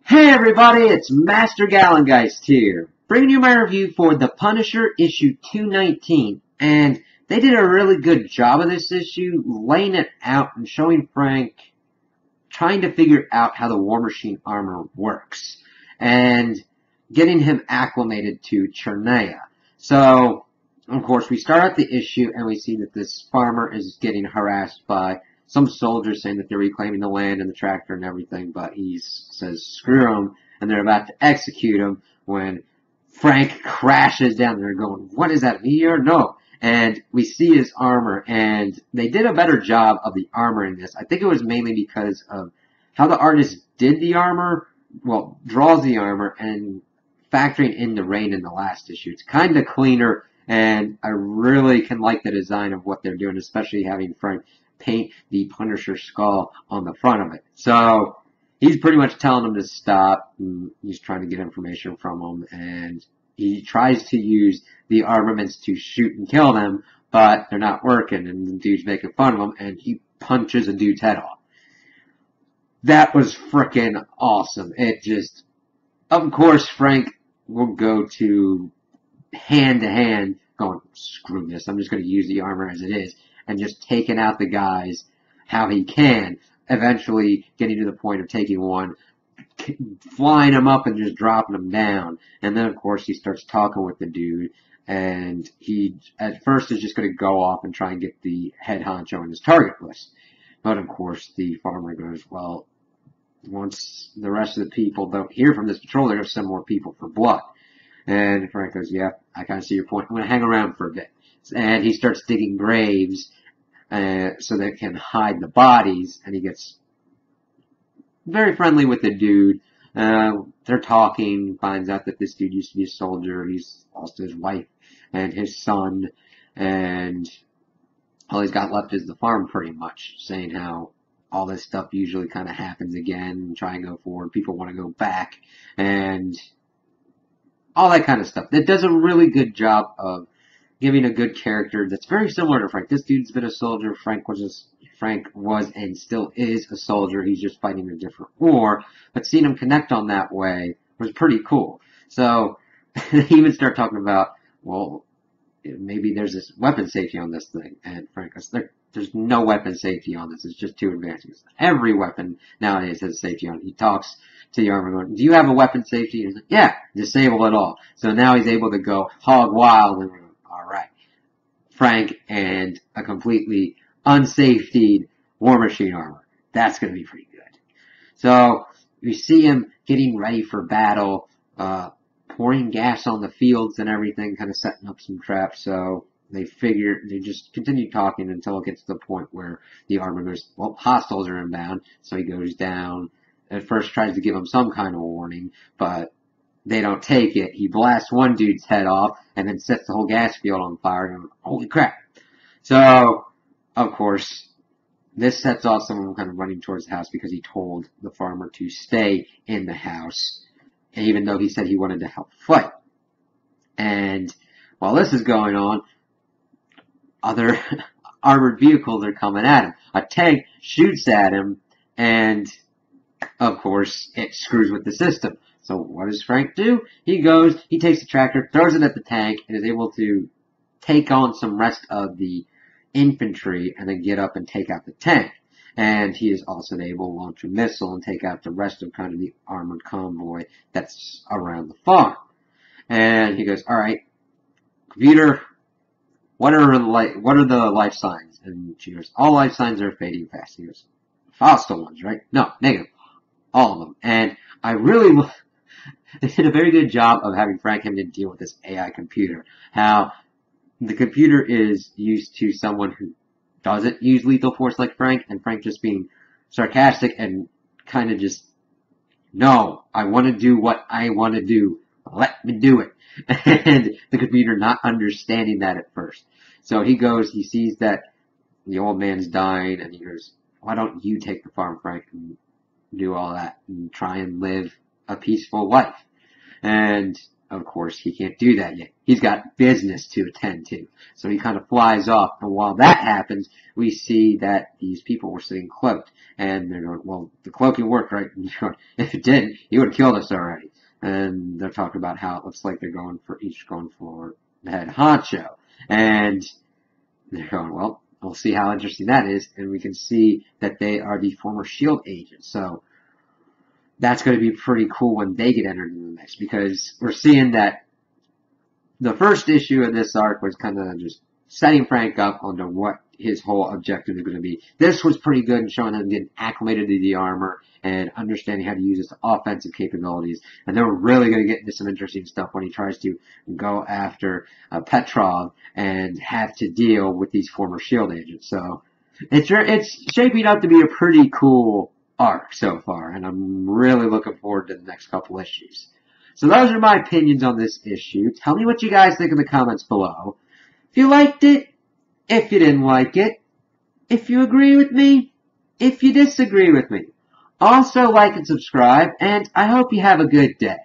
Hey everybody, it's Master Gallengeist here, bringing you my review for The Punisher issue 219, and they did a really good job of this issue, laying it out and showing Frank trying to figure out how the War Machine armor works, and getting him acclimated to Chernaya. So, of course, we start out the issue and we see that this farmer is getting harassed by some soldiers saying that they're reclaiming the land and the tractor and everything, but he says screw them, and they're about to execute him when Frank crashes down there going, what is that, meteor? No. And we see his armor, and they did a better job of the armor in this. I think it was mainly because of how the artist did the armor, well, draws the armor, and factoring in the rain in the last issue. It's kind of cleaner, and I really can like the design of what they're doing, especially having Frank paint the Punisher skull on the front of it. So he's pretty much telling them to stop. He's trying to get information from them, and he tries to use the armaments to shoot and kill them, but they're not working, and the dude's making fun of him, and he punches a dude's head off. That was frickin' awesome. It just, of course, Frank will go to hand, going, screw this, I'm just going to use the armor as it is, and just taking out the guys how he can, eventually getting to the point of taking one, flying him up and just dropping him down. And then, of course, he starts talking with the dude, and he, at first, is just going to go off and try and get the head honcho on his target list. But, of course, the farmer goes, well, once the rest of the people don't hear from this patrol, they're going to send more people for blood. And Frank goes, yeah, I kind of see your point. I'm going to hang around for a bit. And he starts digging graves so they can hide the bodies, and he gets very friendly with the dude. They're talking, finds out that this dude used to be a soldier. He's lost his wife and his son, and all he's got left is the farm pretty much, saying how all this stuff usually kind of happens again, and try and go forward. People want to go back, and all that kind of stuff. That does a really good job of giving a good character that's very similar to Frank. This dude's been a soldier. Frank was and still is a soldier. He's just fighting a different war. But seeing him connect on that way was pretty cool. So they even start talking about, well, maybe there's this weapon safety on this thing. And Frank goes, there's no weapon safety on this. It's just too advanced. Goes, every weapon nowadays has safety on it. He talks to the armor going, do you have a weapon safety? And he's like, yeah, disable it all. So now he's able to go hog wild, and we're going, all right. Frank and a completely unsafetied War Machine armor. That's going to be pretty good. So we see him getting ready for battle, pouring gas on the fields and everything, kind of setting up some traps. So they just continue talking until it gets to the point where the armor goes, well, hostiles are inbound. So he goes down. At first tries to give him some kind of warning, but they don't take it. He blasts one dude's head off and then sets the whole gas field on fire. And holy crap. So, of course, this sets off someone kind of running towards the house because he told the farmer to stay in the house, even though he said he wanted to help fight. And while this is going on, other armored vehicles are coming at him. A tank shoots at him, and of course, it screws with the system. So what does Frank do? He takes the tractor, throws it at the tank, and is able to take on some rest of the infantry and then get up and take out the tank. And he is also able to launch a missile and take out the rest of kind of the armored convoy that's around the farm. And he goes, all right, computer, what are the life signs? And she goes, all life signs are fading fast. He goes, hostile ones, right? No, negative. All of them. And they did a very good job of having Frank having to deal with this AI computer. How the computer is used to someone who doesn't use lethal force like Frank, and Frank just being sarcastic and kind of just, no, I want to do what I want to do. Let me do it. And the computer not understanding that at first. So he sees that the old man's dying, and he goes, why don't you take the farm, Frank, and do all that and try and live a peaceful life? And of course, he can't do that yet. He's got business to attend to. So he kind of flies off. And while that happens, we see that these people were sitting cloaked. And they're going, well, the cloaking worked, right? And going, if it didn't, he would have killed us already. And they're talking about how it looks like they're going for the head honcho. And they're going, well, we'll see how interesting that is. And we can see that they are the former S.H.I.E.L.D. agents. So that's going to be pretty cool when they get entered in the mix, because we're seeing that the first issue of this arc was kind of just setting Frank up onto what his whole objective is going to be. This was pretty good in showing him getting acclimated to the armor and understanding how to use his offensive capabilities. And then we're really going to get into some interesting stuff when he tries to go after Petrov and have to deal with these former S.H.I.E.L.D. agents. So it's shaping up to be a pretty cool arc so far, and I'm really looking forward to the next couple issues. So those are my opinions on this issue. Tell me what you guys think in the comments below. If you liked it, if you didn't like it, if you agree with me, if you disagree with me. Also like and subscribe, and I hope you have a good day.